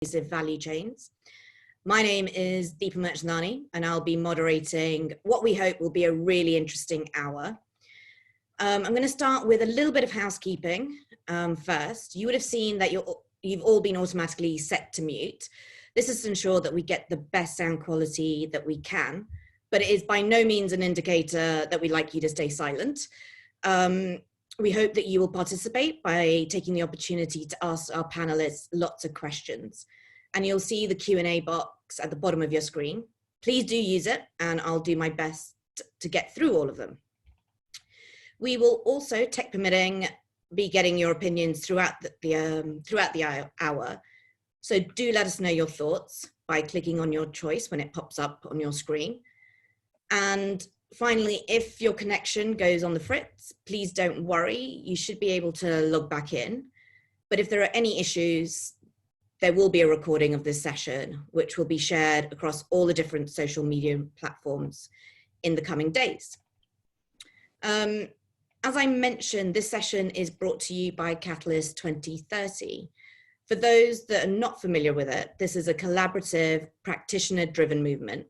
value chains. My name is Deepa Mirchandani, and I'll be moderating what we hope will be a really interesting hour. I'm going to start with a little bit of housekeeping first. You would have seen that you've all been automatically set to mute. This is to ensure that we get the best sound quality that we can, but it is by no means an indicator that we'd like you to stay silent. We hope that you will participate by taking the opportunity to ask our panelists lots of questions. And you'll see the Q&A box at the bottom of your screen. Please do use it, and I'll do my best to get through all of them. We will also, tech permitting, be getting your opinions throughout the hour. So do let us know your thoughts by clicking on your choice when it pops up on your screen. And finally, if your connection goes on the fritz, please don't worry. You should be able to log back in. But if there are any issues, there will be a recording of this session, which will be shared across all the different social media platforms in the coming days. As I mentioned, this session is brought to you by Catalyst 2030. For those that are not familiar with it, this is a collaborative, practitioner-driven movement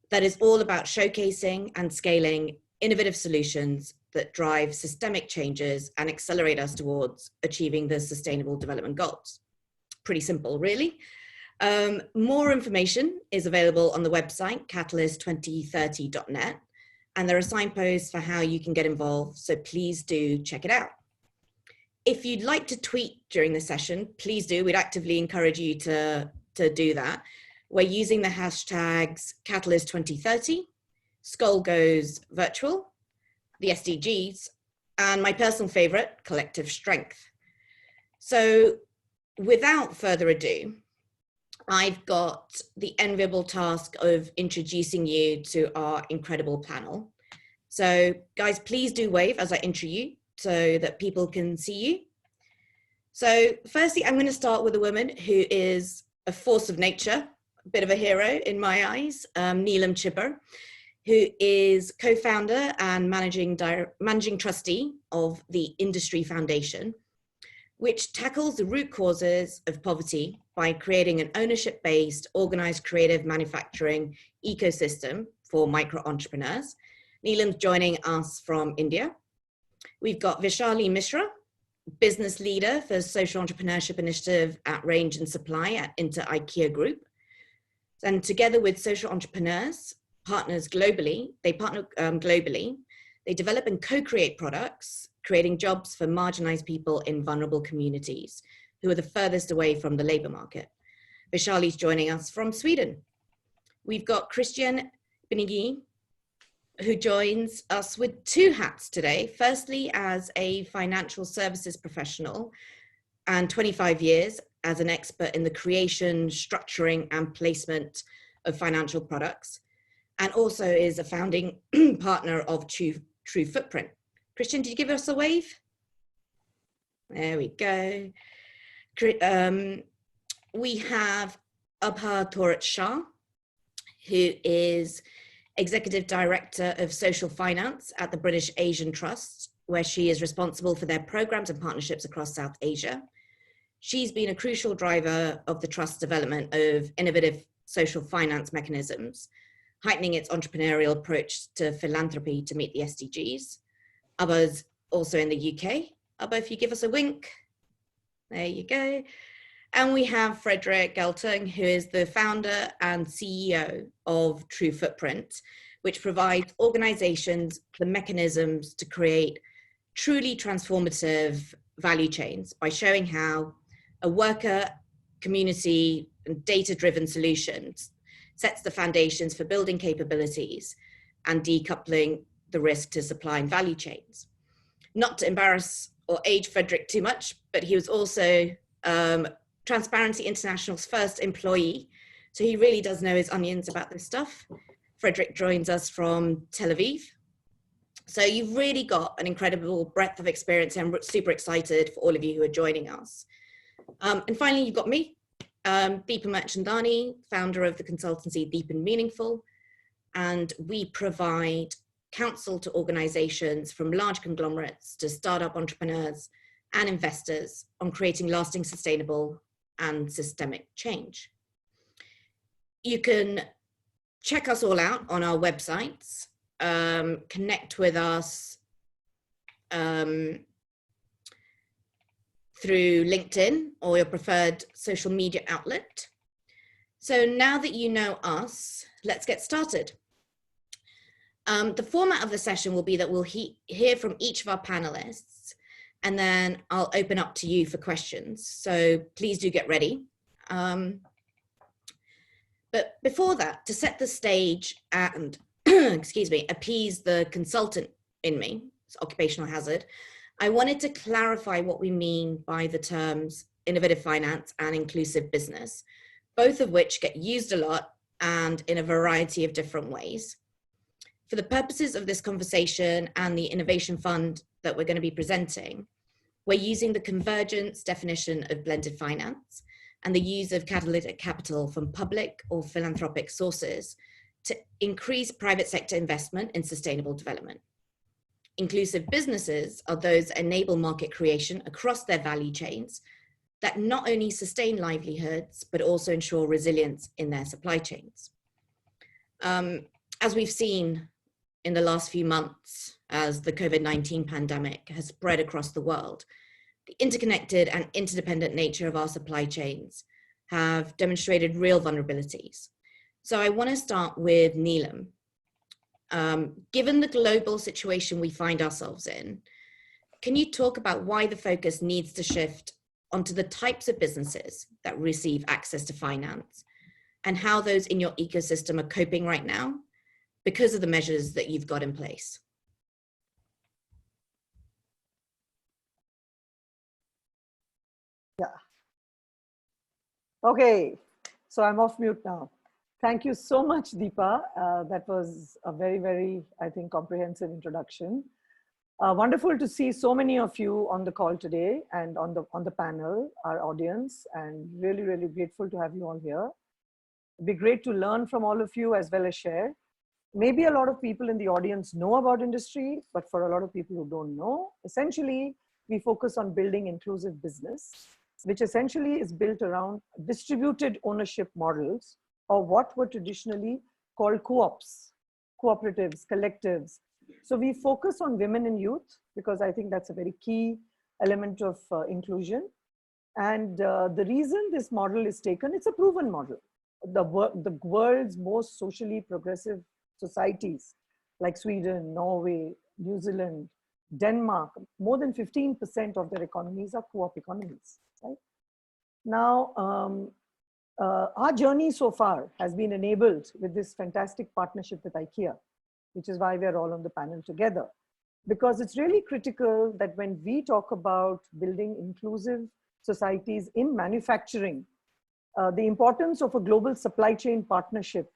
that is all about showcasing and scaling innovative solutions that drive systemic changes and accelerate us towards achieving the Sustainable Development Goals. Pretty simple, really. More information is available on the website, catalyst2030.net, and there are signposts for how you can get involved, so please do check it out. If you'd like to tweet during the session, please do. We'd actively encourage you to do that. We're using the hashtags Catalyst2030, Skoll goes virtual, the SDGs, and my personal favorite, collective strength. So without further ado, I've got the enviable task of introducing you to our incredible panel. So guys, please do wave as I intro you so that people can see you. So firstly, I'm going to start with a woman who is a force of nature, a bit of a hero in my eyes, Neelam Chhiber, who is co-founder and managing trustee of the Industry Foundation, which tackles the root causes of poverty by creating an ownership-based, organized creative manufacturing ecosystem for micro-entrepreneurs. Neelam's joining us from India. We've got Vaishali Misra, business leader for social entrepreneurship initiative at Range and Supply at Inter IKEA Group. And together with social entrepreneurs, partners globally, they develop and co-create products, creating jobs for marginalized people in vulnerable communities who are the furthest away from the labor market. Vaishali's joining us from Sweden. We've got Christian Benigni, who joins us with two hats today. Firstly, as a financial services professional and 25 years as an expert in the creation, structuring, and placement of financial products, and also is a founding partner of True Footprint. Christian, did you give us a wave? There we go. We have Abha Thor Shah, who is Executive Director of Social Finance at the British Asian Trust, where she is responsible for their programs and partnerships across South Asia. She's been a crucial driver of the Trust's development of innovative social finance mechanisms, heightening its entrepreneurial approach to philanthropy to meet the SDGs. Abha's also in the UK. Abha, if you give us a wink. There you go. And we have Fredrik Galtung, who is the founder and CEO of True Footprint, which provides organizations the mechanisms to create truly transformative value chains by showing how a worker, community, and data-driven solutions sets the foundations for building capabilities and decoupling the risk to supply and value chains. Not to embarrass or age Fredrik too much, but he was also Transparency International's first employee, so he really does know his onions about this stuff. Fredrik joins us from Tel Aviv. So you've really got an incredible breadth of experience, and I'm super excited for all of you who are joining us. And finally, you've got me, Deepa Mirchandani, founder of the consultancy Deep and Meaningful, and we provide counsel to organizations from large conglomerates to startup entrepreneurs and investors on creating lasting, sustainable and systemic change. You can check us all out on our websites, connect with us through LinkedIn or your preferred social media outlet. So now that you know us, let's get started. The format of the session will be that we'll hear from each of our panelists, and then I'll open up to you for questions. So please do get ready. But before that, to set the stage and, excuse me, appease the consultant in me, it's occupational hazard, I wanted to clarify what we mean by the terms innovative finance and inclusive business, both of which get used a lot and in a variety of different ways. For the purposes of this conversation and the innovation fund that we're going to be presenting, we're using the convergence definition of blended finance and the use of catalytic capital from public or philanthropic sources to increase private sector investment in sustainable development. Inclusive businesses are those that enable market creation across their value chains that not only sustain livelihoods, but also ensure resilience in their supply chains. As we've seen in the last few months, as the COVID-19 pandemic has spread across the world, the interconnected and interdependent nature of our supply chains have demonstrated real vulnerabilities. So I want to start with Neelam. Given the global situation we find ourselves in, can you talk about why the focus needs to shift onto the types of businesses that receive access to finance and how those in your ecosystem are coping right now because of the measures that you've got in place? Yeah. Okay, so I'm off mute now. Thank you so much, Deepa. That was a very, very, I think, comprehensive introduction. Wonderful to see so many of you on the call today and on the panel, our audience, and really, really grateful to have you all here. It'd be great to learn from all of you as well as share. Maybe a lot of people in the audience know about industry, but for a lot of people who don't know, essentially, we focus on building inclusive business, which essentially is built around distributed ownership models, or what were traditionally called co-ops, cooperatives, collectives. So we focus on women and youth because I think that's a very key element of inclusion. And the reason this model is taken, it's a proven model. The world's most socially progressive societies like Sweden, Norway, New Zealand, Denmark, more than 15% of their economies are co-op economies, right? Now, our journey so far has been enabled with this fantastic partnership with IKEA, which is why we're all on the panel together. Because it's really critical that when we talk about building inclusive societies in manufacturing, the importance of a global supply chain partnership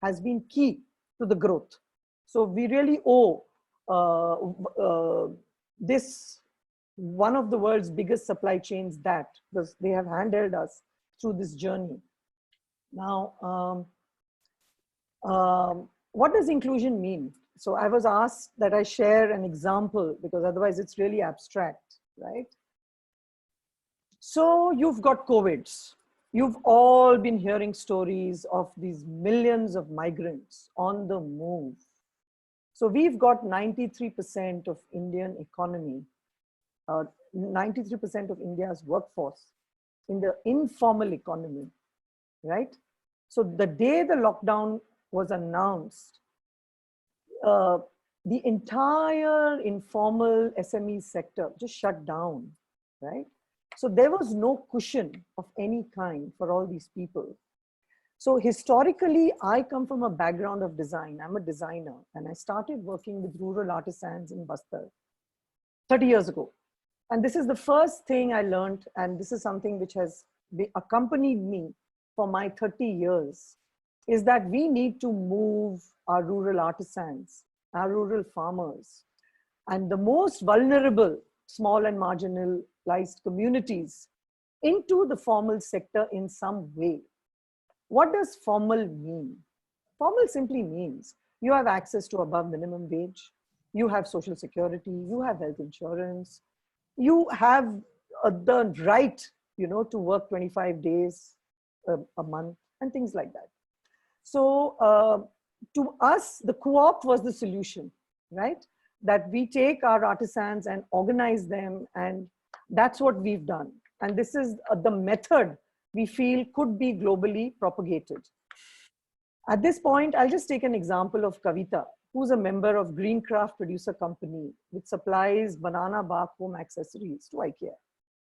has been key to the growth. So we really owe this, one of the world's biggest supply chains, that because they have handheld us through this journey. Now, what does inclusion mean? So I was asked that I share an example because otherwise it's really abstract, right? So you've got COVIDs. You've all been hearing stories of these millions of migrants on the move. So we've got 93% of Indian economy, 93% of India's workforce in the informal economy, right? So the day the lockdown was announced, the entire informal SME sector just shut down, right? So there was no cushion of any kind for all these people. So historically, I come from a background of design. I'm a designer, and I started working with rural artisans in Bastar 30 years ago. And this is the first thing I learned, and this is something which has accompanied me for my 30 years, is that we need to move our rural artisans, our rural farmers, and the most vulnerable small and marginalized communities into the formal sector in some way. What does formal mean? Formal simply means you have access to above minimum wage, you have social security, you have health insurance, you have the right to work 25 days a month and things like that. So to us, the co-op was the solution, right? That we take our artisans and organize them, and that's what we've done. And this is the method we feel could be globally propagated. At this point, I'll just take an example of Kavita, who's a member of Greencraft Producer Company, which supplies banana bark home accessories to IKEA,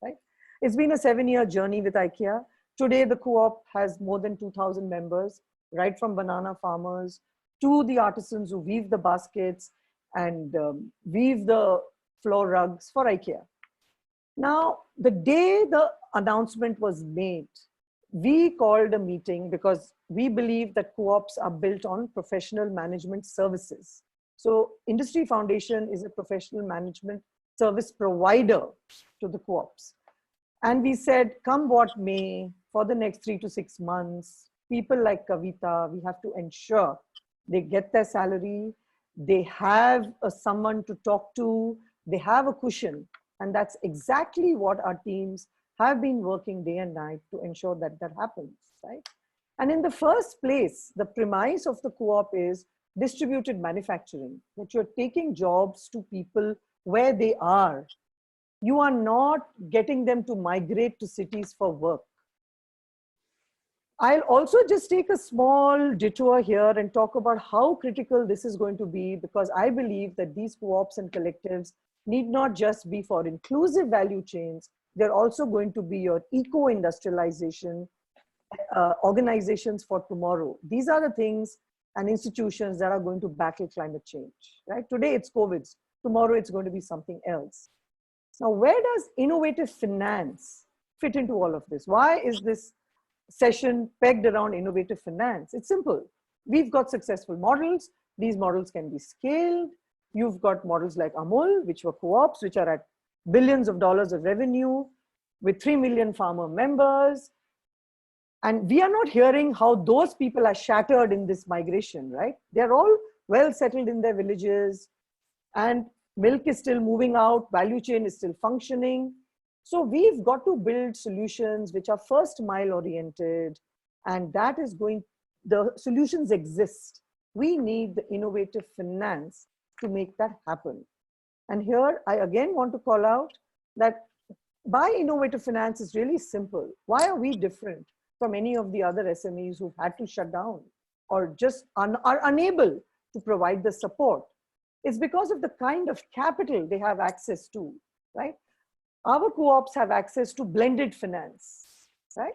right? It's been a 7-year journey with IKEA. Today, the co-op has more than 2,000 members, right from banana farmers to the artisans who weave the baskets and weave the floor rugs for IKEA. Now, the day the announcement was made, we called a meeting because we believe that co-ops are built on professional management services. So Industry Foundation is a professional management service provider to the co-ops. And we said, come what may, for the next 3 to 6 months, people like Kavita, we have to ensure they get their salary, they have someone to talk to, they have a cushion. And that's exactly what our teams have been working day and night to ensure that that happens, right? And in the first place, the premise of the co-op is distributed manufacturing, that you're taking jobs to people where they are. You are not getting them to migrate to cities for work. I'll also just take a small detour here and talk about how critical this is going to be, because I believe that these co-ops and collectives need not just be for inclusive value chains, they're also going to be your eco-industrialization organizations for tomorrow. These are the things and institutions that are going to battle climate change, right? Today it's COVID, tomorrow it's going to be something else. Now, where does innovative finance fit into all of this? Why is this session pegged around innovative finance? It's simple. We've got successful models. These models can be scaled. You've got models like Amul, which were co-ops, which are at billions of dollars of revenue with 3 million farmer members. And we are not hearing how those people are shattered in this migration, right? They're all well settled in their villages, and milk is still moving out, value chain is still functioning. So we've got to build solutions which are first mile oriented, and that is the solutions exist. We need the innovative finance to make that happen. And here I again want to call out that by innovative finance is really simple. Why are we different from any of the other SMEs who've had to shut down or just are unable to provide the support? It's because of the kind of capital they have access to, right? Our co-ops have access to blended finance, right?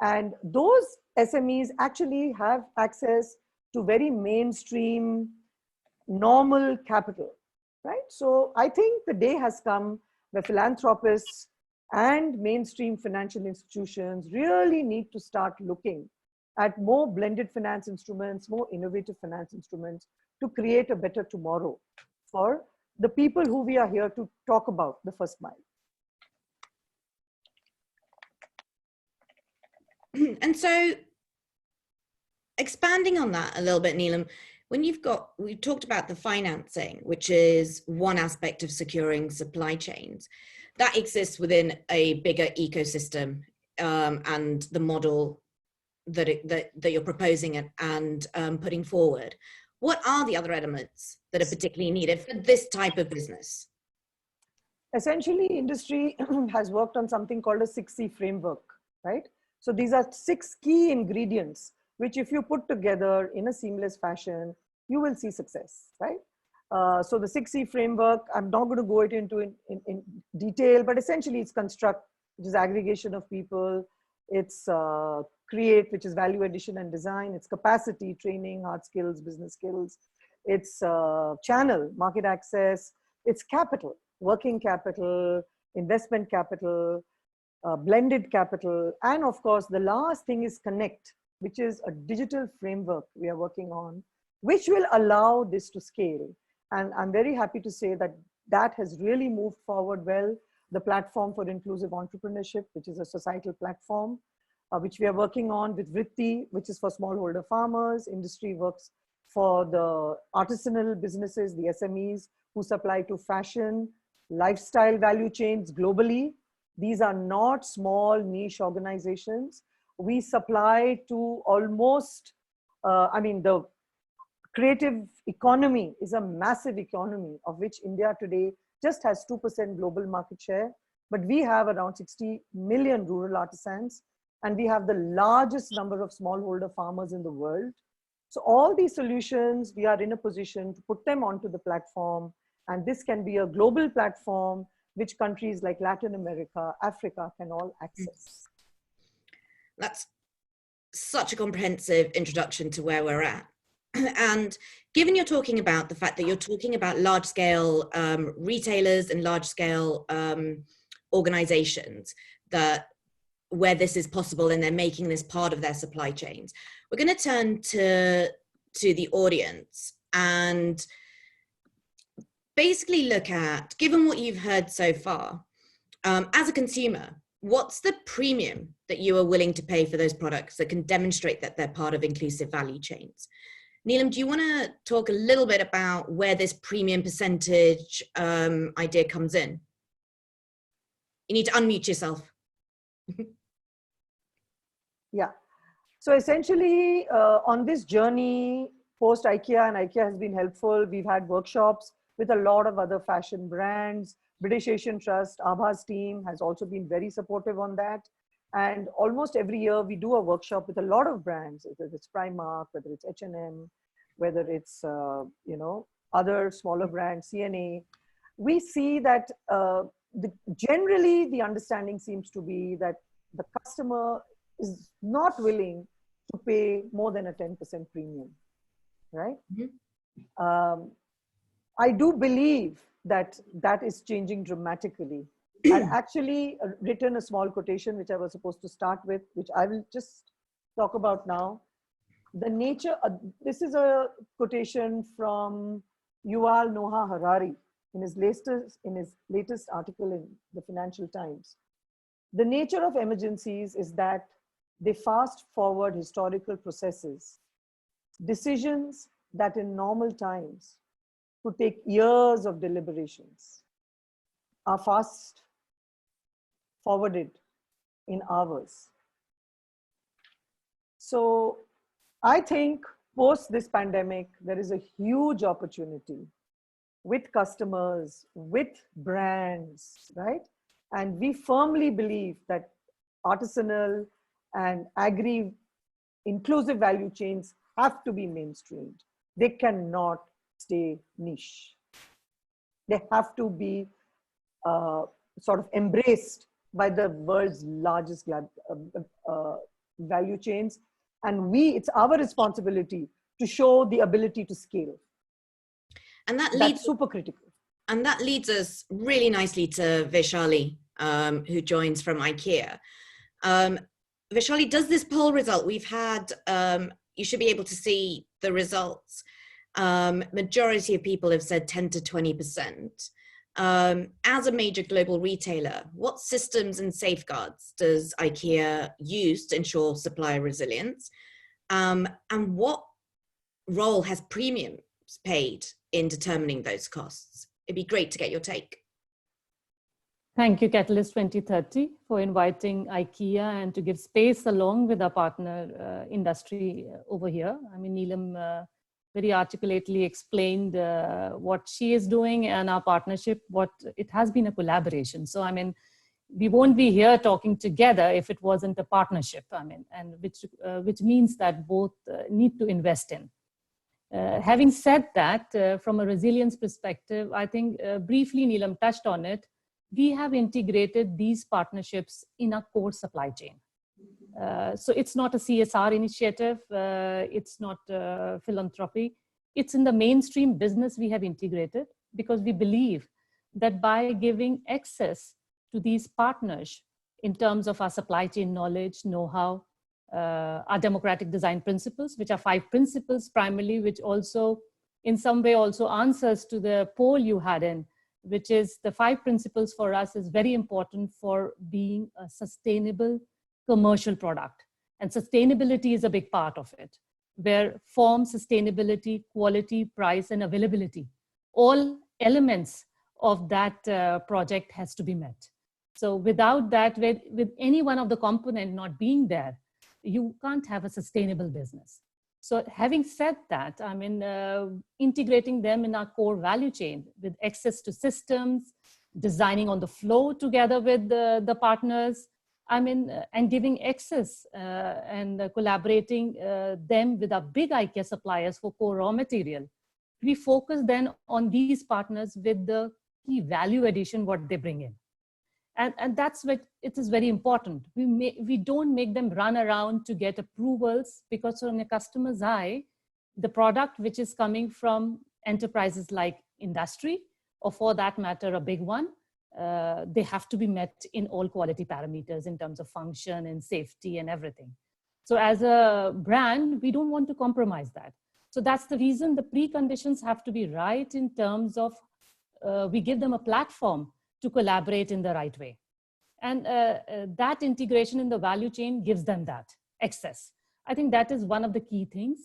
And those SMEs actually have access to very mainstream, normal capital, right? So I think the day has come where philanthropists and mainstream financial institutions really need to start looking at more blended finance instruments, more innovative finance instruments to create a better tomorrow for the people who we are here to talk about, the first mile. And so expanding on that a little bit, Neelam, we've talked about the financing, which is one aspect of securing supply chains that exists within a bigger ecosystem, and the model that you're proposing and putting forward. What are the other elements that are particularly needed for this type of business? Essentially, industry has worked on something called a 6C framework, right? So these are 6 key ingredients, which if you put together in a seamless fashion, you will see success, right? So the 6C framework, I'm not going to go into in detail, but essentially it's construct, which is aggregation of people. It's create, which is value addition and design. It's capacity, training, hard skills, business skills. It's channel, market access. It's capital, working capital, investment capital, blended capital. And of course, the last thing is connect, which is a digital framework we are working on, which will allow this to scale. And I'm very happy to say that that has really moved forward well. The platform for inclusive entrepreneurship, which is a societal platform, which we are working on with Vritti, which is for smallholder farmers. Industry works for the artisanal businesses, the SMEs who supply to fashion, lifestyle value chains globally. These are not small niche organizations. We supply to almost, the creative economy is a massive economy, of which India today just has 2% global market share, but we have around 60 million rural artisans, and we have the largest number of smallholder farmers in the world. So all these solutions, we are in a position to put them onto the platform, and this can be a global platform which countries like Latin America, Africa can all access. That's such a comprehensive introduction to where we're at. And given you're talking about the fact that you're talking about large-scale retailers and large-scale organizations where this is possible and they're making this part of their supply chains, we're going to turn to the audience and basically look at, given what you've heard so far, as a consumer, what's the premium that you are willing to pay for those products that can demonstrate that they're part of inclusive value chains? Neelam, do you want to talk a little bit about where this premium percentage idea comes in? You need to unmute yourself. Yeah. So essentially, on this journey, post IKEA, and IKEA has been helpful. We've had workshops with a lot of other fashion brands. British Asian Trust, Abha's team has also been very supportive on that. And almost every year we do a workshop with a lot of brands, whether it's Primark, whether it's H&M, whether it's, other smaller brands, CNA. We see that generally the understanding seems to be that the customer is not willing to pay more than a 10% premium, right? Mm-hmm. I do believe that is changing dramatically. I actually written a small quotation, which I was supposed to start with, which I will just talk about now. The nature, this is a quotation from Yuval Noah Harari in his latest article in the Financial Times. The nature of emergencies is that they fast forward historical processes. Decisions that in normal times could take years of deliberations are fast forwarded in hours. So I think post this pandemic, there is a huge opportunity with customers, with brands, right? And we firmly believe that artisanal and agri inclusive value chains have to be mainstreamed. They cannot stay niche. They have to be sort of embraced by the world's largest value chains. And it's our responsibility to show the ability to scale. And that's super critical. And that leads us really nicely to Vaishali, who joins from IKEA. Vaishali, does this poll result, we've had, you should be able to see the results. Majority of people have said 10 to 20%. As a major global retailer, what systems and safeguards does IKEA use to ensure supplier resilience? And what role has premiums paid in determining those costs? It'd be great to get your take. Thank you, Catalyst 2030, for inviting IKEA and to give space along with our partner industry over here. I mean, Neelam very articulately explained what she is doing and our partnership, it has been a collaboration. So, I mean, we won't be here talking together if it wasn't a partnership, I mean, and which means that both need to invest in. Having said that, from a resilience perspective, I think briefly Neelam touched on it. We have integrated these partnerships in our core supply chain. So it's not a CSR initiative, it's not philanthropy. It's in the mainstream business we have integrated because we believe that by giving access to these partners in terms of our supply chain knowledge, know-how, our democratic design principles, which are 5 principles primarily, which also in some way also answers to the poll you had in, which is the 5 principles for us is very important for being a sustainable commercial product. And sustainability is a big part of it, where form, sustainability, quality, price, and availability, all elements of that project has to be met. So without that, with any one of the component not being there, you can't have a sustainable business. So having said that, I mean, integrating them in our core value chain with access to systems, designing on the flow together with the partners, I mean, and giving access and collaborating them with our big IKEA suppliers for core raw material. We focus then on these partners with the key value addition, what they bring in. And that's what it is very important. We don't make them run around to get approvals, because from a customer's eye, the product which is coming from enterprises like industry, or for that matter, a big one, they have to be met in all quality parameters in terms of function and safety and everything. So as a brand, we don't want to compromise that. So that's the reason the preconditions have to be right in terms of we give them a platform to collaborate in the right way. And that integration in the value chain gives them that access. I think that is one of the key things.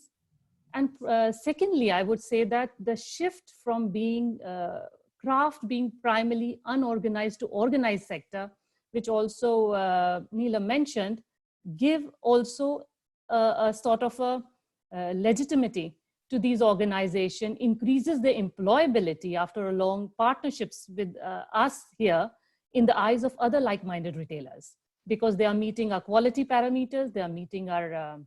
And secondly, I would say that the shift from being craft being primarily unorganized to organized sector, which also Neelam mentioned, give also a sort of a legitimacy to these organizations, increases the employability after a long partnerships with us here in the eyes of other like-minded retailers, because they are meeting our quality parameters, they are meeting our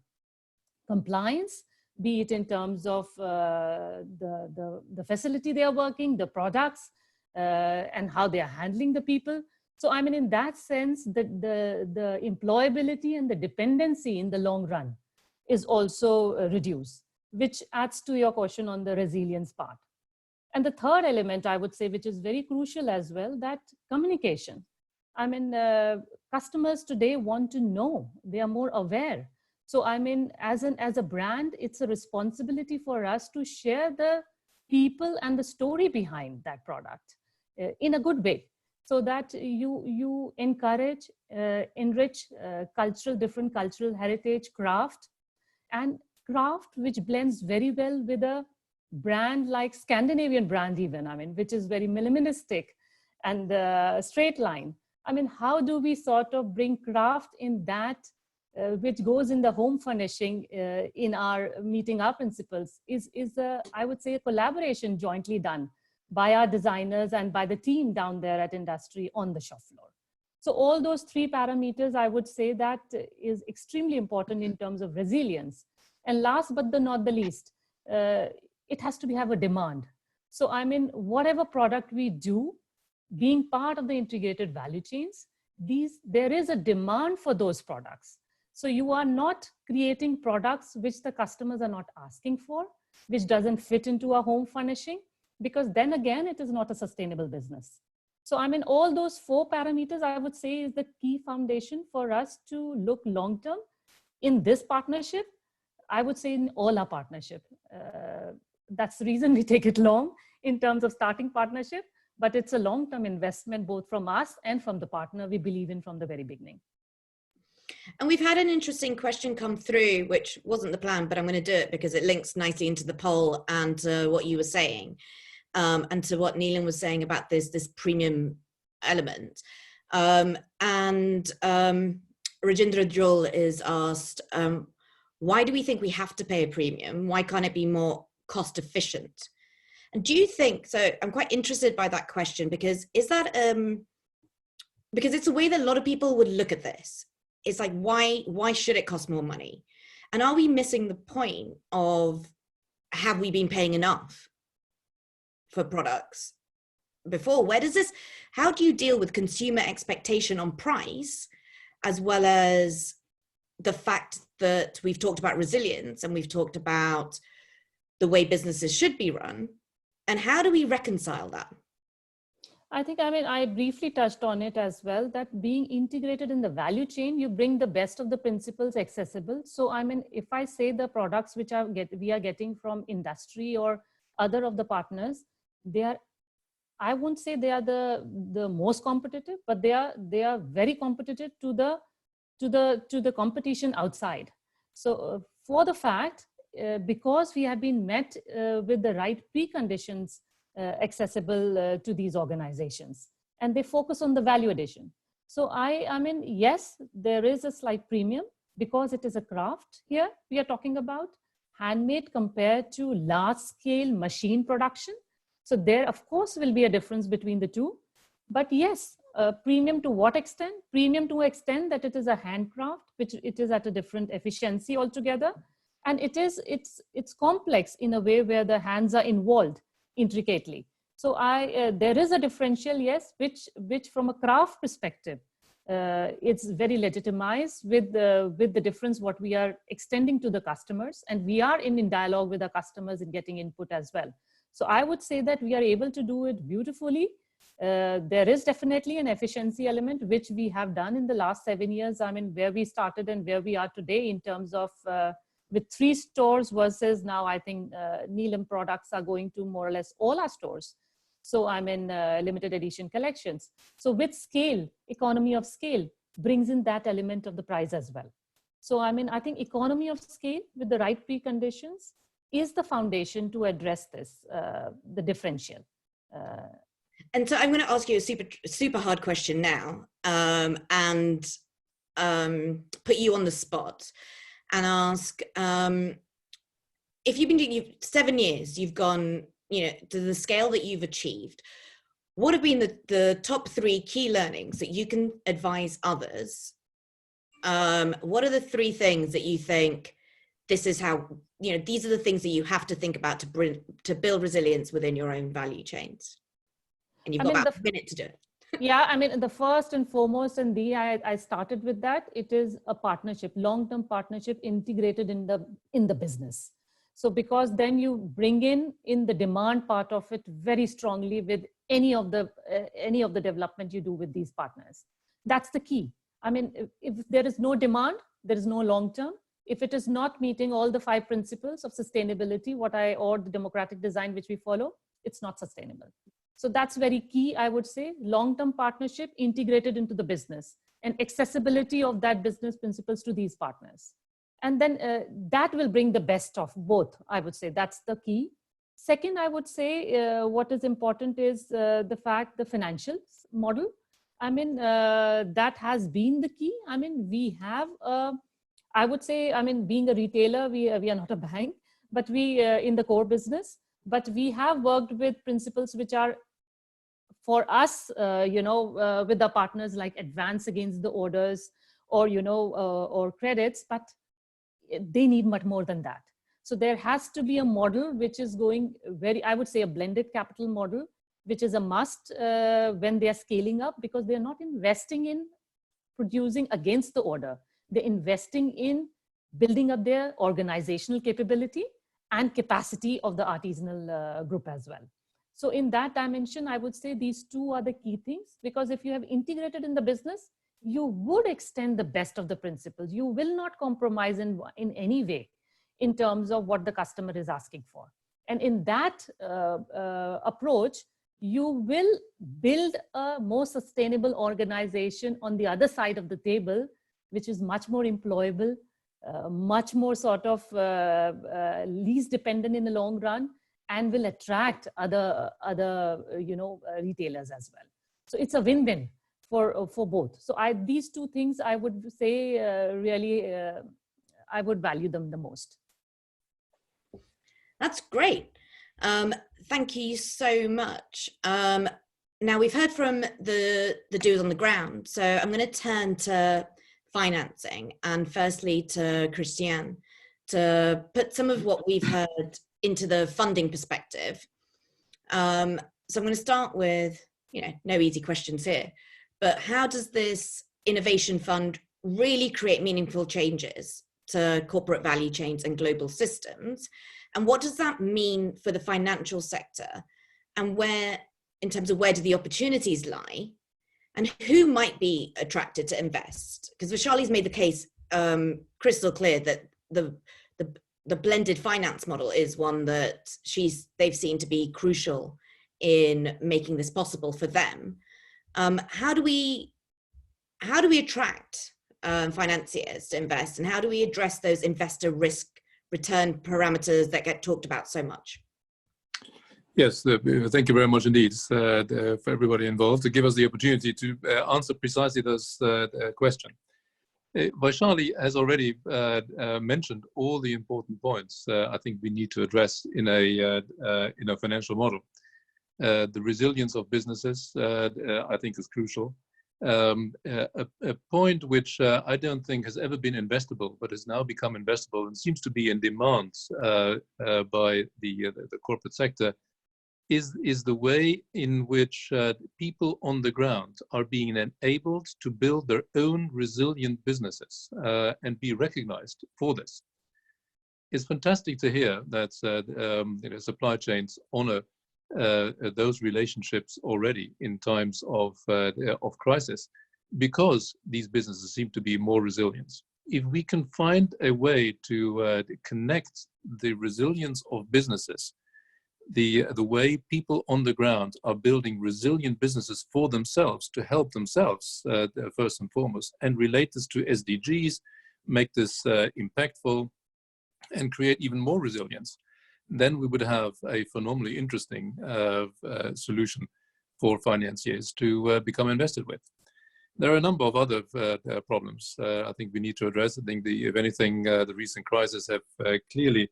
compliance, be it in terms of the facility they are working, the products, and how they are handling the people. So I mean, in that sense, the employability and the dependency in the long run is also reduced, which adds to your question on the resilience part. And the third element, I would say, which is very crucial as well, that communication. I mean, customers today want to know, they are more aware. So I mean, as a brand, it's a responsibility for us to share the people and the story behind that product in a good way, so that you encourage, enrich different cultural heritage, craft, and craft which blends very well with a brand like Scandinavian brand even, I mean, which is very minimalistic and straight line. I mean, how do we sort of bring craft in that which goes in the home furnishing in our meeting our principles is I would say, a collaboration jointly done by our designers and by the team down there at industry on the shop floor. So all those three parameters, I would say, that is extremely important in terms of resilience. And last but not the least, it has to have a demand. So I mean, whatever product we do, being part of the integrated value chains, there is a demand for those products. So you are not creating products which the customers are not asking for, which doesn't fit into a home furnishing, because then again, it is not a sustainable business. So I mean, all those four parameters, I would say, is the key foundation for us to look long-term in this partnership. I would say in all our partnership. That's the reason we take it long in terms of starting partnership, but it's a long-term investment, both from us and from the partner we believe in from the very beginning. And we've had an interesting question come through, which wasn't the plan, but I'm going to do it because it links nicely into the poll and to what you were saying, and to what Neelam was saying about this premium element. And Rajendra Jol is asked, why do we think we have to pay a premium? Why can't it be more cost efficient? And do you think, so I'm quite interested by that question, because is that, because it's a way that a lot of people would look at this. It's like, why should it cost more money? And are we missing the point of, have we been paying enough for products before? How do you deal with consumer expectation on price, as well as the fact that we've talked about resilience and we've talked about the way businesses should be run, and how do we reconcile that? I think, I mean, I briefly touched on it as well, that being integrated in the value chain, you bring the best of the principles accessible. So, I mean, if I say the products which we are getting from industry or other of the partners, I won't say they are the most competitive, but they are very competitive to the competition outside. So for the fact, because we have been met with the right preconditions accessible to these organizations, and they focus on the value addition. So I mean, yes, there is a slight premium because it is a craft here we are talking about, handmade compared to large scale machine production. So there, of course, will be a difference between the two. But yes, premium to what extent? Premium to extent that it is a handcraft, which it is at a different efficiency altogether. And it's complex in a way where the hands are involved intricately. So there is a differential, yes, which from a craft perspective, it's very legitimized with the difference what we are extending to the customers, and we are in dialogue with our customers and getting input as well. So I would say that we are able to do it beautifully. There is definitely an efficiency element which we have done in the last 7 years. I mean, where we started and where we are today in terms of with 3 stores versus now I think Neelam products are going to more or less all our stores. So I'm in limited edition collections. So with scale, economy of scale brings in that element of the price as well. So I mean, I think economy of scale with the right preconditions is the foundation to address this, the differential. And so I'm going to ask you a super hard question now, and put you on the spot and ask, if you've been doing 7 years, you've gone, to the scale that you've achieved, what have been the top 3 key learnings that you can advise others? What are the 3 things that you think this is how, these are the things that you have to think about to build resilience within your own value chains? And you've got about a minute to do it. Yeah, I mean, the first and foremost, and I started with that, it is a partnership, long-term partnership integrated in the business. So because then you bring in the demand part of it very strongly with any of the development you do with these partners. That's the key. I mean, if there is no demand, there is no long-term. If it is not meeting all the 5 principles of sustainability, or the democratic design which we follow, it's not sustainable. So that's very key, I would say, long-term partnership integrated into the business and accessibility of that business principles to these partners. And then that will bring the best of both, I would say. That's the key. Second, I would say what is important is the financial model. I mean, that has been the key. I mean, we have, I would say, I mean, being a retailer, we are not a bank, but we in the core business, but we have worked with principles which are for us, with the partners like advance against the orders or, or credits, but they need much more than that. So there has to be a model which is going I would say a blended capital model, which is a must when they are scaling up, because they're not investing in producing against the order. They're investing in building up their organizational capability and capacity of the artisanal group as well. So in that dimension, I would say these 2 are the key things, because if you have integrated in the business, you would extend the best of the principles. You will not compromise in any way in terms of what the customer is asking for. And in that approach, you will build a more sustainable organization on the other side of the table, which is much more employable, much more sort of least dependent in the long run, and will attract other retailers as well. So it's a win-win for both. So these 2 things I would say really I would value them the most. That's great. Thank you so much. Now we've heard from the doers on the ground, so I'm going to turn to financing, and firstly to Christiane to put some of what we've heard into the funding perspective. So I'm going to start with, no easy questions here, but how does this innovation fund really create meaningful changes to corporate value chains and global systems? And what does that mean for the financial sector? And in terms of where do the opportunities lie? And who might be attracted to invest? Because Vaishali's made the case crystal clear that the blended finance model is one that they've seen to be crucial in making this possible for them. How do we attract financiers to invest, and how do we address those investor risk return parameters that get talked about so much? Yes, thank you very much indeed for everybody involved to give us the opportunity to answer precisely those questions. Vaishali has already mentioned all the important points I think we need to address in a financial model. The resilience of businesses, I think, is crucial. A point which I don't think has ever been investable, but has now become investable and seems to be in demand by the corporate sector, is the way in which people on the ground are being enabled to build their own resilient businesses and be recognized for this. It's fantastic to hear that supply chains honor those relationships already in times of crisis, because these businesses seem to be more resilient. If we can find a way to connect the resilience of businesses, the way people on the ground are building resilient businesses for themselves to help themselves first and foremost, and relate this to SDGs, make this impactful, and create even more resilience, then we would have a phenomenally interesting solution for financiers to become invested with. There are a number of other problems I think we need to address. I think, if anything, the recent crises have clearly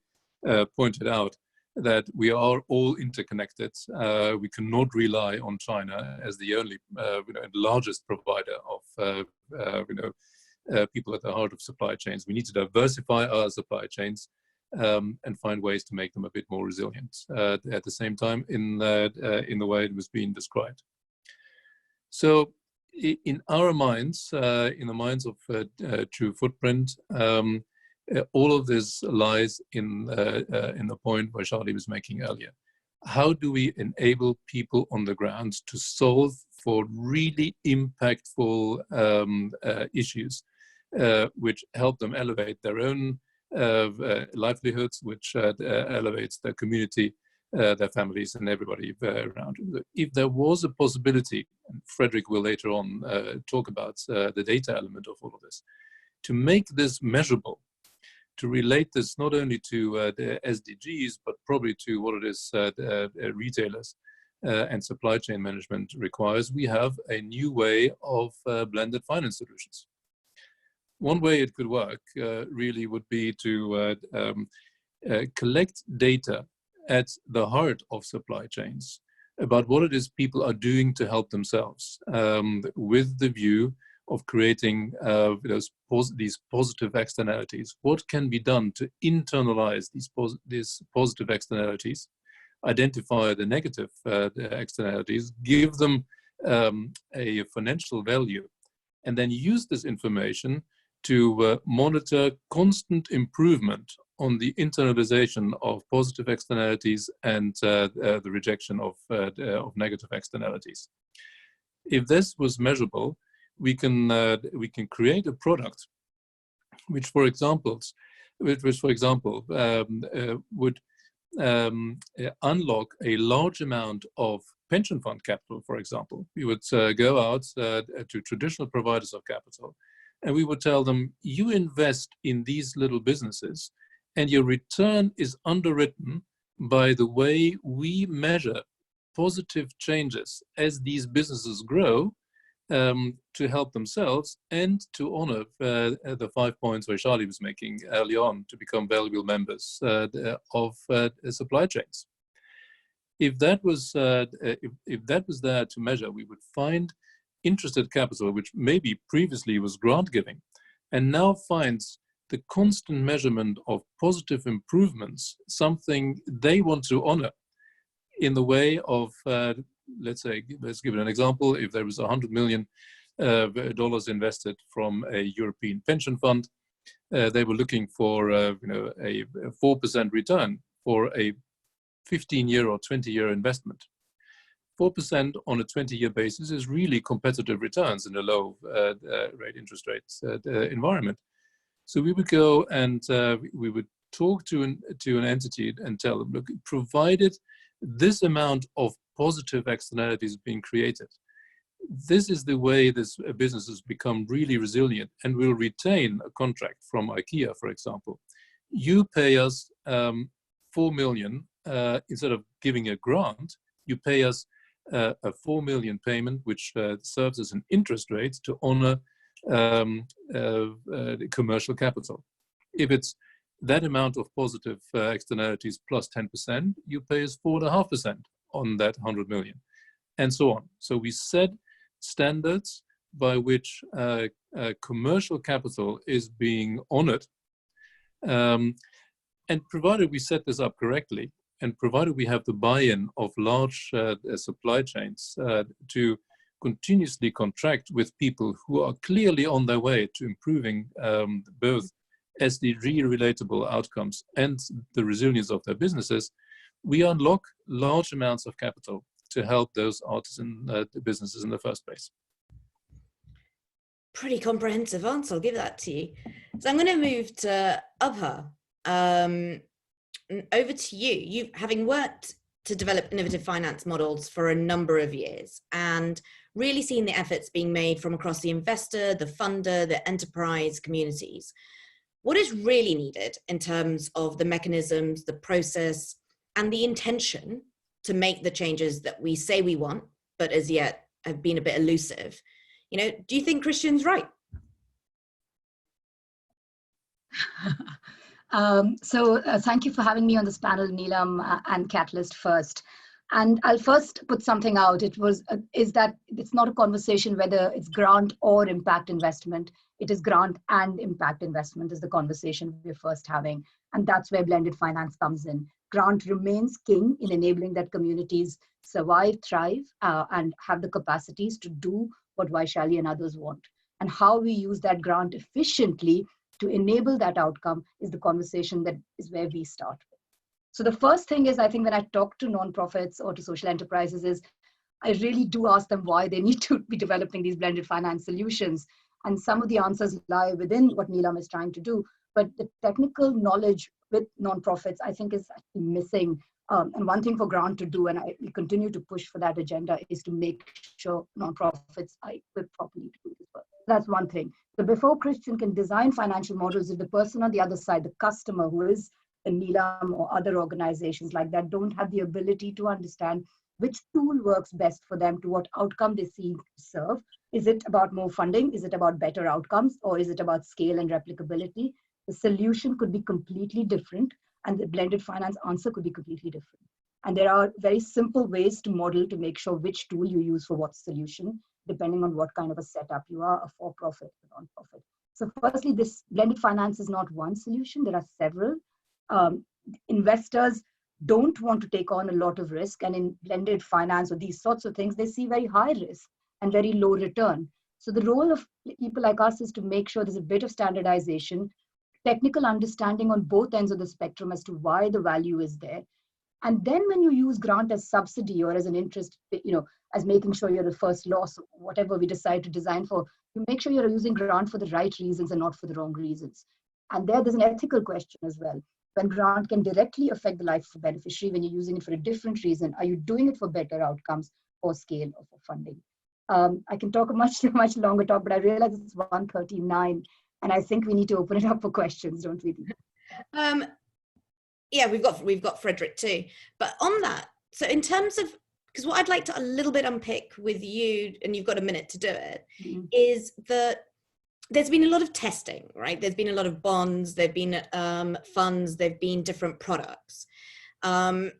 pointed out that we are all interconnected. We cannot rely on China as the only, largest provider of, people at the heart of supply chains. We need to diversify our supply chains and find ways to make them a bit more resilient. At the same time, in the way it was being described. So, in our minds, in the minds of True Footprint, all of this lies in the point Vaishali was making earlier. How do we enable people on the ground to solve for really impactful issues, which help them elevate their own livelihoods, which elevates their community, their families, and everybody around. If there was a possibility, and Fredrik will later on talk about the data element of all of this, to make this measurable, to relate this not only to the SDGs, but probably to what it is retailers and supply chain management requires, we have a new way of blended finance solutions. One way it could work really would be to collect data at the heart of supply chains about what it is people are doing to help themselves, with the view of creating these positive externalities. What can be done to internalize these positive externalities, identify the negative externalities, give them a financial value, and then use this information to monitor constant improvement on the internalization of positive externalities and the rejection of negative externalities. If this was measurable, we can create a product which, for example, would unlock a large amount of pension fund capital. For example, we would go out to traditional providers of capital, and we would tell them, you invest in these little businesses, and your return is underwritten by the way we measure positive changes as these businesses grow, to help themselves and to honor the 5 points Vaishali was making early on, to become valuable members of supply chains. If that was there to measure, we would find interested capital, which maybe previously was grant giving, and now finds the constant measurement of positive improvements something they want to honor in the way of let's give it an example. If there was $100 million invested from a European pension fund, they were looking for a 4% return for a 15-year or 20-year investment. 4% on a 20-year basis is really competitive returns in a low interest rates environment. So we would go and we would talk to an entity and tell them, look, provided this amount of positive externalities being created, this is the way this business has become really resilient and will retain a contract from IKEA, for example. You pay us 4 million instead of giving a grant, you pay us a 4 million payment, which serves as an interest rate to honor the commercial capital. If it's that amount of positive externalities plus 10%, you pay us 4.5% on that 100 million, and so on. So we set standards by which commercial capital is being honored. And provided we set this up correctly, and provided we have the buy-in of large supply chains to continuously contract with people who are clearly on their way to improving both SDG relatable outcomes and the resilience of their businesses, we unlock large amounts of capital to help those artisan businesses in the first place. Pretty comprehensive answer, I'll give that to you. So I'm going to move to Abha. Over to you. You, having worked to develop innovative finance models for a number of years and really seen the efforts being made from across the investor, the funder, the enterprise communities, what is really needed in terms of the mechanisms, the process, and the intention to make the changes that we say we want, but as yet have been a bit elusive? You know, do you think Christian's right? Thank you for having me on this panel, Neelam and Catalyst first. And I'll first put something out. Is that it's not a conversation whether it's grant or impact investment. It is grant and impact investment is the conversation we're first having. And that's where blended finance comes in. Grant remains king in enabling that communities survive, thrive, and have the capacities to do what Vaishali and others want. And how we use that grant efficiently to enable that outcome is the conversation that is where we start with. So the first thing is, I think when I talk to nonprofits or to social enterprises is, I really do ask them why they need to be developing these blended finance solutions. And some of the answers lie within what Neelam is trying to do, but the technical knowledge with nonprofits, I think, is actually missing. And one thing for Grant to do, and we continue to push for that agenda, is to make sure nonprofits are equipped properly to do this work. That's one thing. So before Christian can design financial models, if the person on the other side, the customer who is a Neelam or other organizations like that, don't have the ability to understand which tool works best for them to what outcome they seek to serve. Is it about more funding? Is it about better outcomes? Or is it about scale and replicability? The solution could be completely different, and the blended finance answer could be completely different. And there are very simple ways to model to make sure which tool you use for what solution, depending on what kind of a setup you are, a for-profit or non-profit. So firstly, this blended finance is not one solution. There are several. Investors don't want to take on a lot of risk. And in blended finance or these sorts of things, they see very high risk and very low return. So the role of people like us is to make sure there's a bit of standardization, technical understanding on both ends of the spectrum as to why the value is there. And then when you use grant as subsidy or as an interest, as making sure you're the first loss, whatever we decide to design for, you make sure you're using grant for the right reasons and not for the wrong reasons. And there's an ethical question as well. When grant can directly affect the life of a beneficiary, when you're using it for a different reason, are you doing it for better outcomes or scale or for funding? I can talk a much longer talk, but I realize it's 1:39, and I think we need to open it up for questions, don't we? Yeah, we've got Fredrik too. But on that, so in terms of, because what I'd like to a little bit unpick with you, and you've got a minute to do it, is that there's been a lot of testing, right? There's been a lot of bonds, there've been funds, there've been different products. And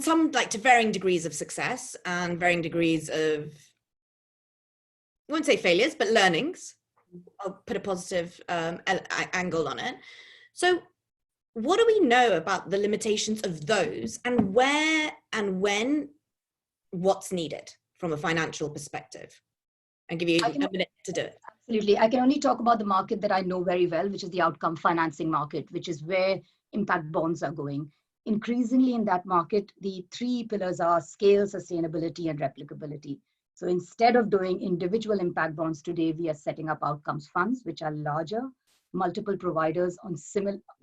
some like to varying degrees of success and varying degrees of, I won't say failures, but learnings. I'll put a positive angle on it. So what do we know about the limitations of those, and where and when what's needed from a financial perspective? I'll give you a minute to do it. Absolutely. I can only talk about the market that I know very well, which is the outcome financing market, which is where impact bonds are going. Increasingly in that market, the three pillars are scale, sustainability, and replicability. So instead of doing individual impact bonds today, we are setting up outcomes funds, which are larger, multiple providers on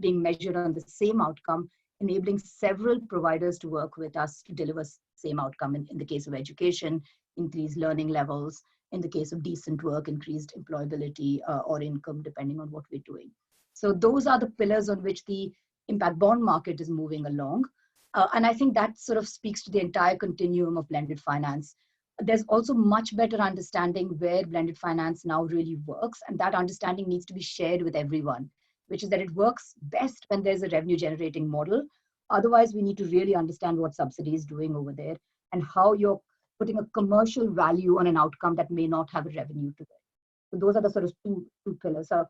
being measured on the same outcome, enabling several providers to work with us to deliver same outcome. In the case of education, increased learning levels. In the case of decent work, increased employability or income, depending on what we're doing. So those are the pillars on which the impact bond market is moving along. And I think that sort of speaks to the entire continuum of blended finance. There's also much better understanding where blended finance now really works. And that understanding needs to be shared with everyone, which is that it works best when there's a revenue generating model. Otherwise, we need to really understand what subsidy is doing over there and how you're putting a commercial value on an outcome that may not have a revenue to it. So those are the sort of two pillars. So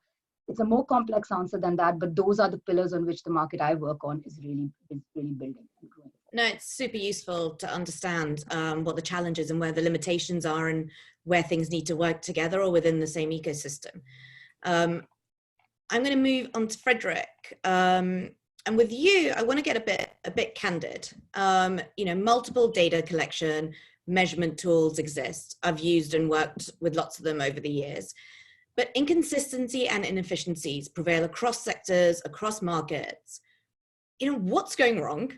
it's a more complex answer than that, but those are the pillars on which the market I work on is really building and growing. No, it's super useful to understand what the challenges and where the limitations are and where things need to work together or within the same ecosystem. I'm going to move on to Fredrik. And with you, I want to get a bit candid. Multiple data collection, measurement tools exist. I've used and worked with lots of them over the years. But inconsistency and inefficiencies prevail across sectors, across markets. What's going wrong?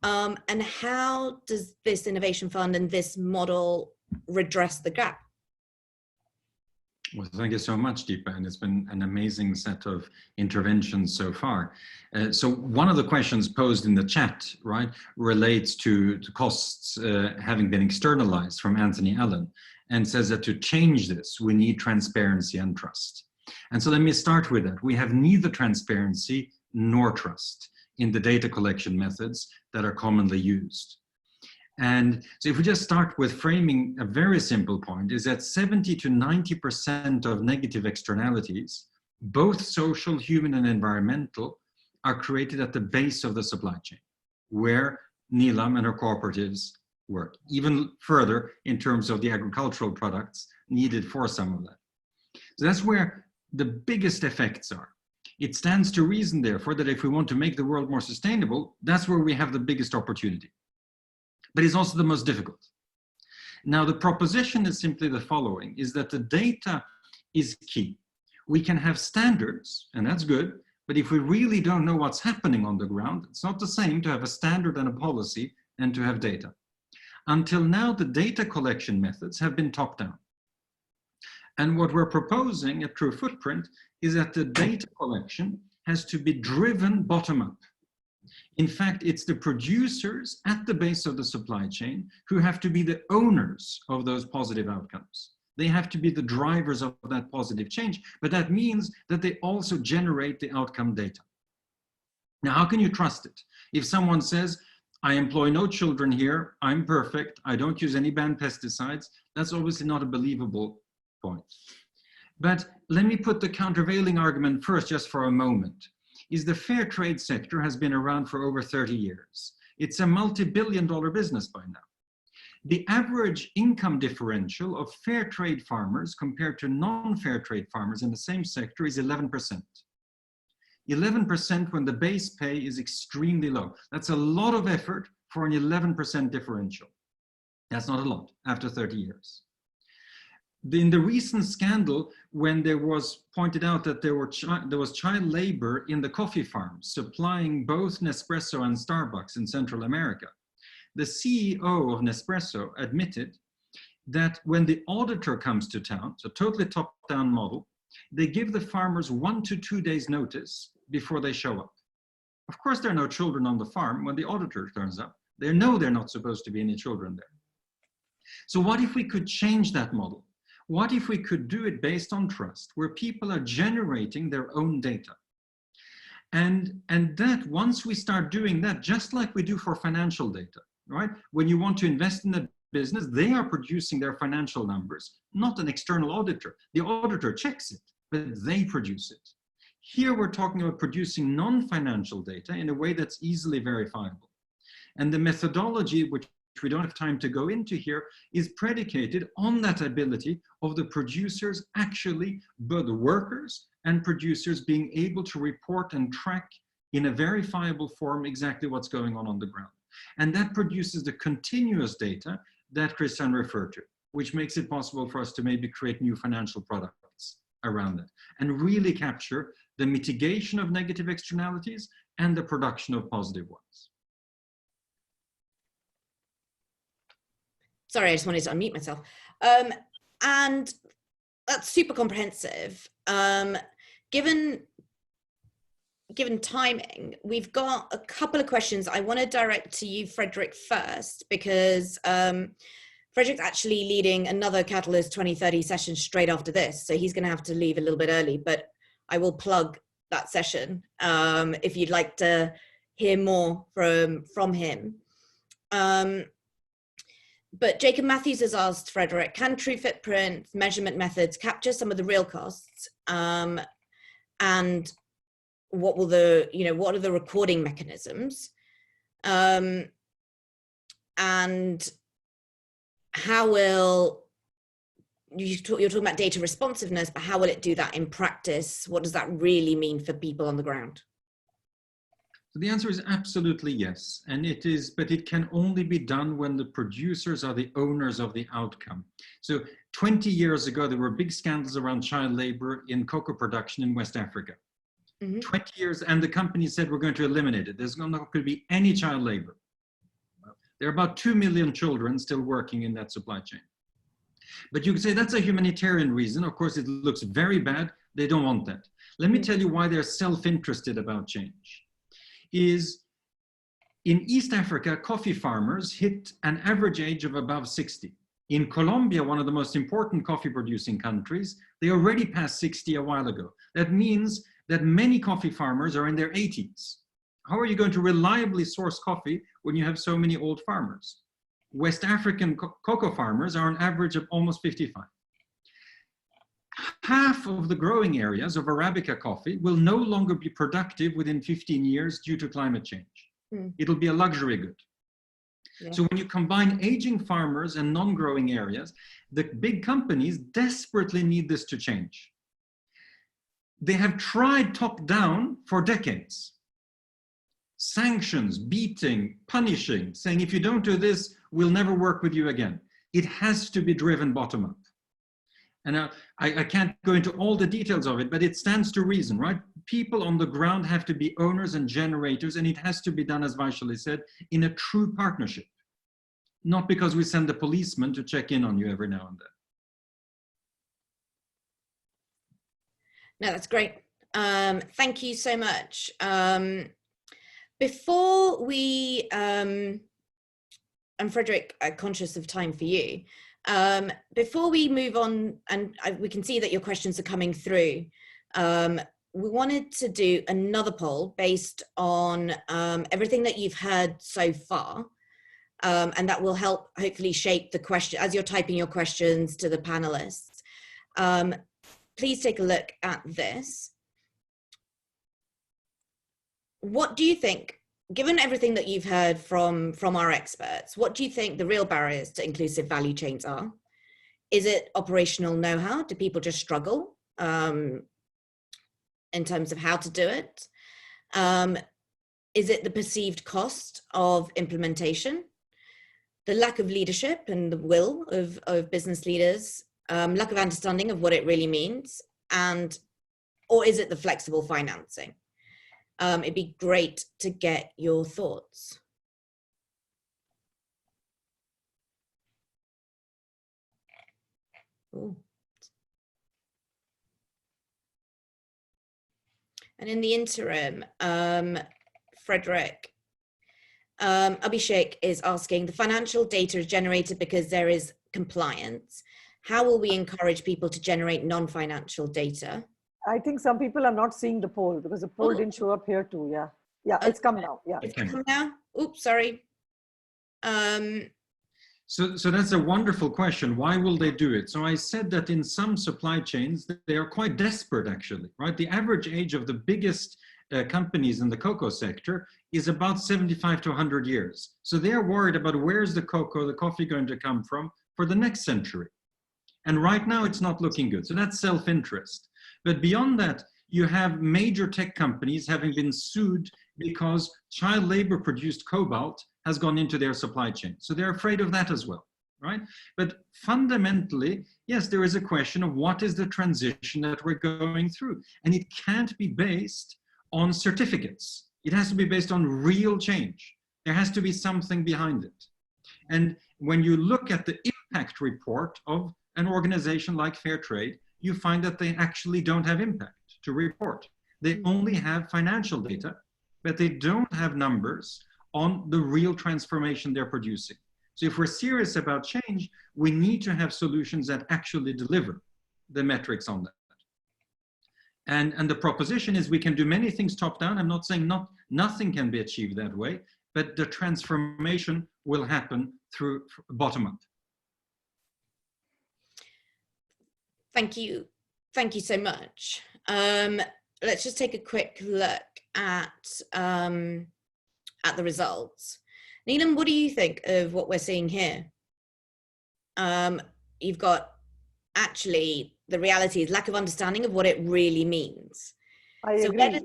And how does this innovation fund and this model redress the gap? Well, thank you so much, Deepa, and it's been an amazing set of interventions so far. So one of the questions posed in the chat, right, relates to costs having been externalized from Anthony Allen, and says that to change this, we need transparency and trust. And so let me start with that. We have neither transparency nor trust in the data collection methods that are commonly used. And so if we just start with framing a very simple point, is that 70 to 90% of negative externalities, both social, human, and environmental, are created at the base of the supply chain, where Neelam and her cooperatives work. Even further in terms of the agricultural products needed for some of that. So that's where the biggest effects are. It stands to reason, therefore, that if we want to make the world more sustainable, that's where we have the biggest opportunity. But it's also the most difficult. Now, the proposition is simply the following, is that the data is key. We can have standards, and that's good, but if we really don't know what's happening on the ground, it's not the same to have a standard and a policy and to have data. Until now, the data collection methods have been top-down. And what we're proposing at True Footprint is that the data collection has to be driven bottom-up. In fact, it's the producers at the base of the supply chain who have to be the owners of those positive outcomes. They have to be the drivers of that positive change, but that means that they also generate the outcome data. Now, how can you trust it? If someone says, I employ no children here, I'm perfect, I don't use any banned pesticides, that's obviously not a believable point. But let me put the countervailing argument first just for a moment. Is the fair trade sector has been around for over 30 years. It's a multi-billion-dollar business by now. The average income differential of fair trade farmers compared to non-fair trade farmers in the same sector is 11%. 11% when the base pay is extremely low. That's a lot of effort for an 11% differential. That's not a lot after 30 years. In the recent scandal, when there was pointed out that there was child labor in the coffee farms supplying both Nespresso and Starbucks in Central America, the CEO of Nespresso admitted that when the auditor comes to town, so totally top-down model, they give the farmers 1 to 2 days notice before they show up. Of course, there are no children on the farm when the auditor turns up. They know there are not supposed to be any children there. So what if we could change that model? What if we could do it based on trust, where people are generating their own data? And that once we start doing that, just like we do for financial data, right? When you want to invest in a business, they are producing their financial numbers, not an external auditor. The auditor checks it, but they produce it. Here we're talking about producing non-financial data in a way that's easily verifiable. And the methodology, which we don't have time to go into here, is predicated on that ability of the producers actually, both the workers and producers, being able to report and track in a verifiable form exactly what's going on the ground. And that produces the continuous data that Christian referred to, which makes it possible for us to maybe create new financial products around it and really capture the mitigation of negative externalities and the production of positive ones. Sorry, I just wanted to unmute myself. And that's super comprehensive. Given given timing, we've got a couple of questions I want to direct to you, Fredrik, first, because Fredrik's actually leading another Catalyst 2030 session straight after this. So he's going to have to leave a little bit early, but I will plug that session if you'd like to hear more from him. But Jacob Matthews has asked Fredrik, can true footprint measurement methods capture some of the real costs? And what will what are the recording mechanisms? And how will, you're talking about data responsiveness, but how will it do that in practice? What does that really mean for people on the ground? So the answer is absolutely yes. And it is, but it can only be done when the producers are the owners of the outcome. So 20 years ago, there were big scandals around child labor in cocoa production in West Africa. 20 years, and the company said, we're going to eliminate it. There's not going to be any child labor. There are about 2 million children still working in that supply chain. But you could say that's a humanitarian reason. Of course, it looks very bad. They don't want that. Let me tell you why they're self-interested about change. Is in East Africa, coffee farmers hit an average age of above 60. In Colombia, one of the most important coffee producing countries, they already passed 60 a while ago. That means that many coffee farmers are in their 80s. How are you going to reliably source coffee when you have so many old farmers? West African cocoa farmers are an average of almost 55. Half of the growing areas of Arabica coffee will no longer be productive within 15 years due to climate change. It'll be a luxury good. Yeah. So when you combine aging farmers and non-growing areas, the big companies desperately need this to change. They have tried top-down for decades. Sanctions, beating, punishing, saying if you don't do this, we'll never work with you again. It has to be driven bottom-up. And I can't go into all the details of it, but it stands to reason, right? People on the ground have to be owners and generators, and it has to be done, as Vaishali said, in a true partnership. Not because we send a policeman to check in on you every now and then. No, that's great. Thank you so much. Before we, and Fredrik, conscious of time for you, before we move on, and we can see that your questions are coming through, we wanted to do another poll based on everything that you've heard so far, and that will help hopefully shape the question as you're typing your questions to the panelists. Please take a look at this. What do you think, given everything that you've heard from our experts, what do you think the real barriers to inclusive value chains are? Is it operational know-how? Do people just struggle in terms of how to do it? Is it the perceived cost of implementation? The lack of leadership and the will of business leaders, lack of understanding of what it really means, or is it the flexible financing? It'd be great to get your thoughts. Ooh. And in the interim, Fredrik, Abhishek is asking, the financial data is generated because there is compliance. How will we encourage people to generate non-financial data? I think some people are not seeing the poll because the poll didn't show up here too. Yeah. Yeah, it's come now. Yeah. It's come now? Oops, sorry. So that's a wonderful question. Why will they do it? So I said that in some supply chains, they are quite desperate actually, right? The average age of the biggest companies in the cocoa sector is about 75 to 100 years. So they are worried about where's the cocoa, the coffee going to come from for the next century. And right now it's not looking good. So that's self-interest. But beyond that, you have major tech companies having been sued because child labor produced cobalt has gone into their supply chain. So they're afraid of that as well, right? But fundamentally, yes, there is a question of what is the transition that we're going through? And it can't be based on certificates. It has to be based on real change. There has to be something behind it. And when you look at the impact report of an organization like Fairtrade, you find that they actually don't have impact to report. They only have financial data, but they don't have numbers on the real transformation they're producing. So if we're serious about change, we need to have solutions that actually deliver the metrics on that. And the proposition is we can do many things top down. I'm not saying nothing can be achieved that way, but the transformation will happen through bottom up. Thank you. Thank you so much. Let's just take a quick look at the results. Neelam, what do you think of what we're seeing here? You've got actually the reality is lack of understanding of what it really means. I agree.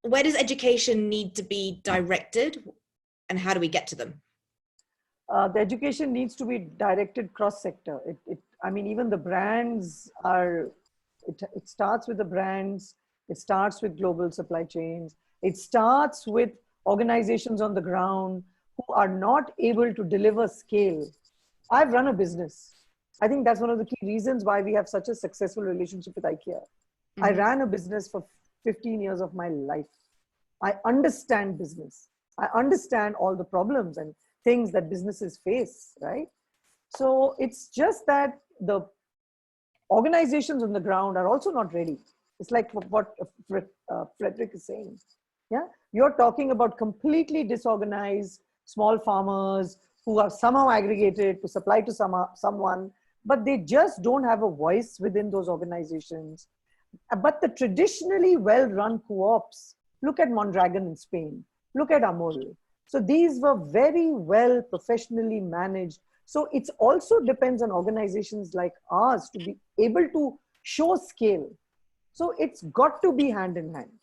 Where does education need to be directed, and how do we get to them? The education needs to be directed cross-sector. I mean, even the brands are, it starts with the brands, it starts with global supply chains, it starts with organizations on the ground who are not able to deliver scale. I've run a business. I think that's one of the key reasons why we have such a successful relationship with IKEA. Mm-hmm. I ran a business for 15 years of my life. I understand business. I understand all the problems and things that businesses face, right? So it's just that the organizations on the ground are also not ready. It's like what Fredrik is saying. Yeah, you're talking about completely disorganized small farmers who are somehow aggregated to supply to someone, but they just don't have a voice within those organizations. But the traditionally well-run co-ops, look at Mondragon in Spain, look at Amul. So these were very well professionally managed. So it also depends on organizations like ours to be able to show scale. So it's got to be hand in hand.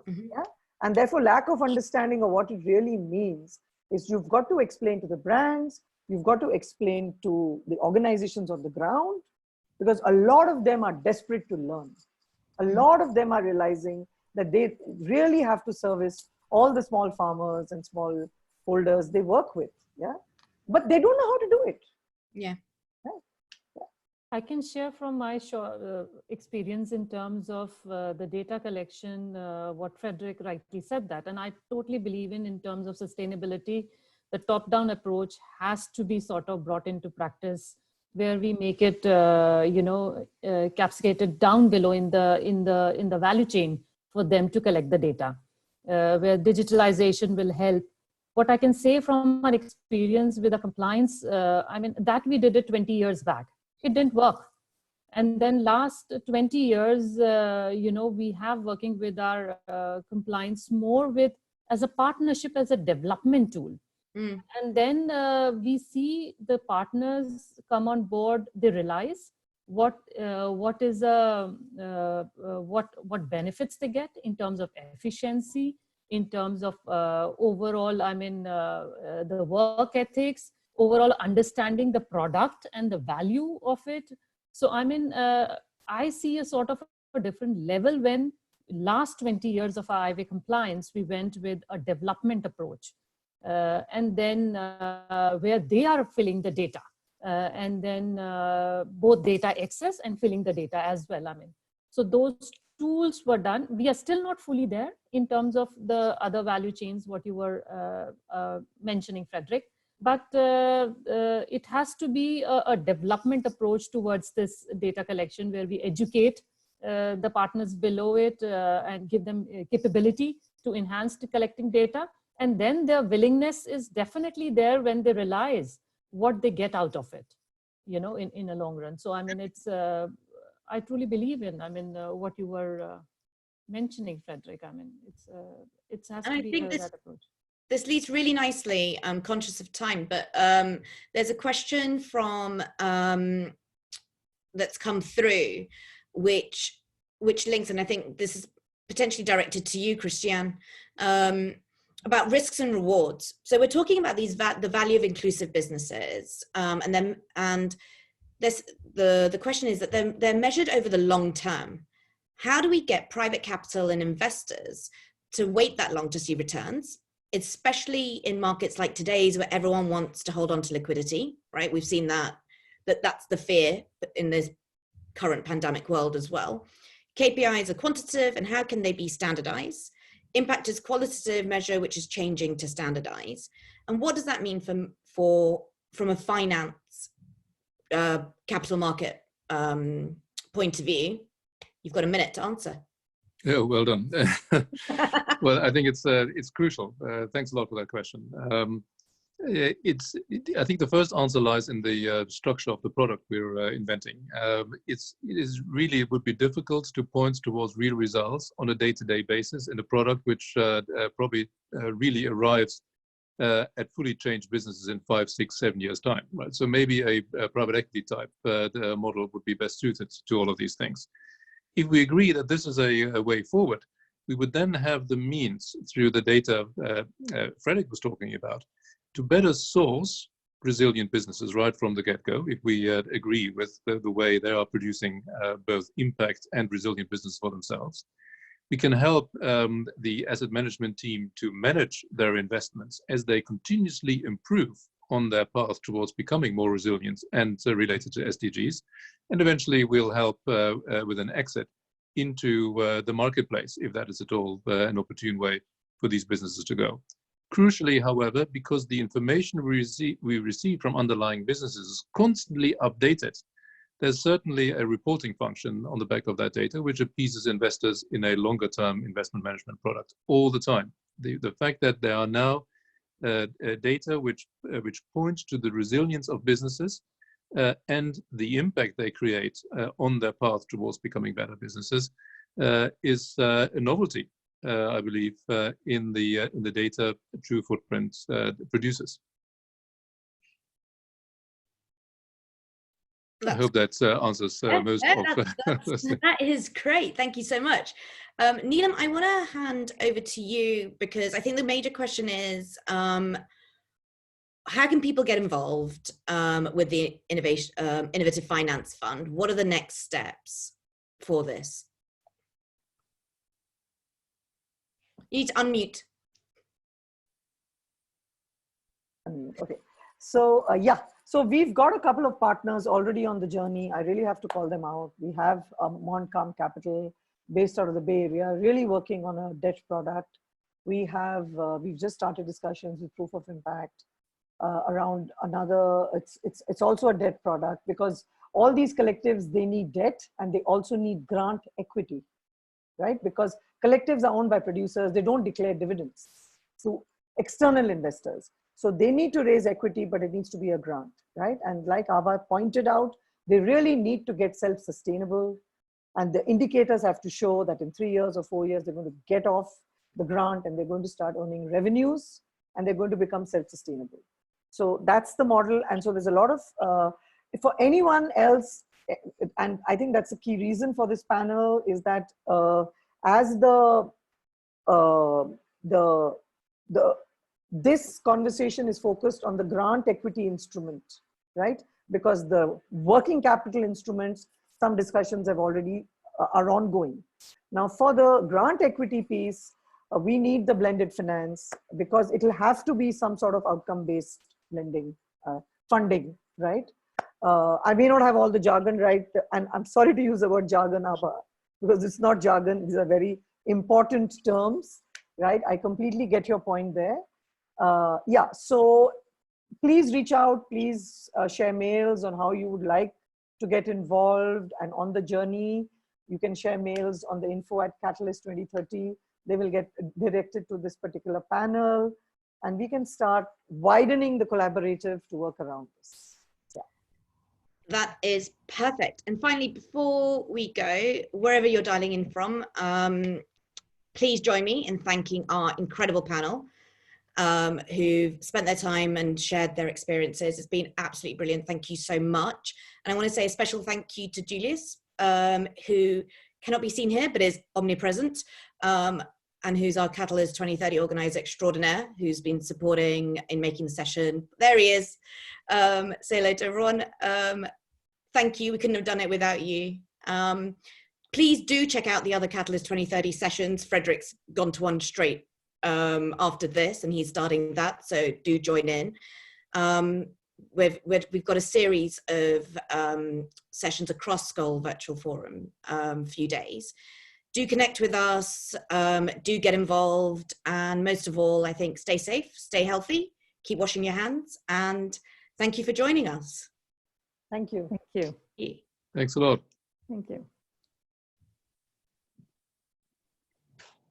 Mm-hmm. Yeah? And therefore, lack of understanding of what it really means is you've got to explain to the brands, you've got to explain to the organizations on the ground, because a lot of them are desperate to learn. A lot of them are realizing that they really have to service all the small farmers and small holders they work with. Yeah, but they don't know how to do it. Yeah. I can share from my experience in terms of the data collection, what Fredrik rightly said that, and I totally believe in terms of sustainability, the top-down approach has to be sort of brought into practice, where we make it, capsulated down below in the value chain for them to collect the data, where digitalization will help. What I can say from my experience with the compliance, I mean, that we did it 20 years back. It didn't work. And then last 20 years, we have working with our compliance more with as a partnership, as a development tool. Mm. And then we see the partners come on board, they realize what benefits they get in terms of efficiency, in terms of overall, I mean, the work ethics, overall understanding the product and the value of it. So, I mean, I see a sort of a different level when last 20 years of our IVA compliance, we went with a development approach. And then where they are filling the data and then both data access and filling the data as well. I mean, so those tools were done. We are still not fully there in terms of the other value chains, what you were mentioning, Fredrik. But it has to be a development approach towards this data collection, where we educate the partners below it and give them capability to enhance the collecting data. And then their willingness is definitely there when they realize what they get out of it, in a long run. So, I mean, it's, I truly believe in, I mean, what you were mentioning, Fredrik. I mean, it has to be that approach. This leads really nicely, I'm conscious of time, but there's a question from that's come through, which links, and I think this is potentially directed to you, Christian, about risks and rewards. So we're talking about the value of inclusive businesses, and the question is that they're measured over the long term. How do we get private capital and investors to wait that long to see returns, especially in markets like today's, where everyone wants to hold on to liquidity, right? We've seen that's the fear in this current pandemic world as well. KPIs are quantitative, and how can they be standardized? Impact is qualitative measure, which is changing to standardize. And what does that mean from a finance capital market point of view? You've got a minute to answer. Yeah, well done. Well, I think it's crucial. Thanks a lot for that question. I think the first answer lies in the structure of the product we're inventing. It would be difficult to point towards real results on a day-to-day basis in a product which probably really arrives at fully changed businesses in 5, 6, 7 years' time. Right? So maybe a private equity type model would be best suited to all of these things. If we agree that this is a way forward, we would then have the means through the data Fredrik was talking about to better source resilient businesses right from the get-go, if we agree with the way they are producing both impact and resilient business for themselves. We can help the asset management team to manage their investments as they continuously improve on their path towards becoming more resilient and related to SDGs. And eventually we'll help with an exit into the marketplace, if that is at all an opportune way for these businesses to go. Crucially, however, because the information we receive from underlying businesses is constantly updated, there's certainly a reporting function on the back of that data, which appeases investors in a longer-term investment management product all the time. The fact that there are now data which points to the resilience of businesses and the impact they create on their path towards becoming better businesses is a novelty, I believe, in the data True Footprint produces. I hope that answers most of that is great. Thank you so much. Neelam, I want to hand over to you because I think the major question is how can people get involved with the Innovative Finance Fund? What are the next steps for this? You need to unmute. Okay. So yeah, so we've got a couple of partners already on the journey. I really have to call them out. We have Montcalm Capital based out of the Bay Area, really working on a debt product. We have, we've just started discussions with Proof of Impact around another, it's also a debt product because all these collectives, they need debt and they also need grant equity, right? Because collectives are owned by producers, they don't declare dividends to external investors. So they need to raise equity, but it needs to be a grant, right? And like Abha pointed out, they really need to get self-sustainable, and the indicators have to show that in 3 years or 4 years, they're going to get off the grant and they're going to start earning revenues and they're going to become self-sustainable. So that's the model. And so there's a lot of, for anyone else, and I think that's a key reason for this panel is that as this conversation is focused on the grant equity instrument, right? Because the working capital instruments, some discussions have already are ongoing. Now for the grant equity piece, we need the blended finance because it'll have to be some sort of outcome-based lending, funding, right? I may not have all the jargon right, and I'm sorry to use the word jargon, Abha, because it's not jargon, these are very important terms, right? I completely get your point there. Yeah, so please reach out, please share mails on how you would like to get involved and on the journey. You can share mails on the info@Catalyst 2030. They will get directed to this particular panel and we can start widening the collaborative to work around this. Yeah. That is perfect. And finally, before we go, wherever you're dialing in from, please join me in thanking our incredible panel who've spent their time and shared their experiences. It's been absolutely brilliant. Thank you so much. And I want to say a special thank you to Julius, who cannot be seen here, but is omnipresent, and who's our Catalyst 2030 organizer extraordinaire, who's been supporting in making the session. There he is. Say hello to everyone. Thank you. We couldn't have done it without you. Please do check out the other Catalyst 2030 sessions. Fredrik's gone to one straight after this and he's starting that, so do join in. we've got a series of sessions across Skoll Virtual Forum, few days. Do connect with us, do get involved, and most of all, I think, stay safe, stay healthy, keep washing your hands, and thank you for joining us. Thank you. Thank you. Yeah. Thanks a lot. Thank you.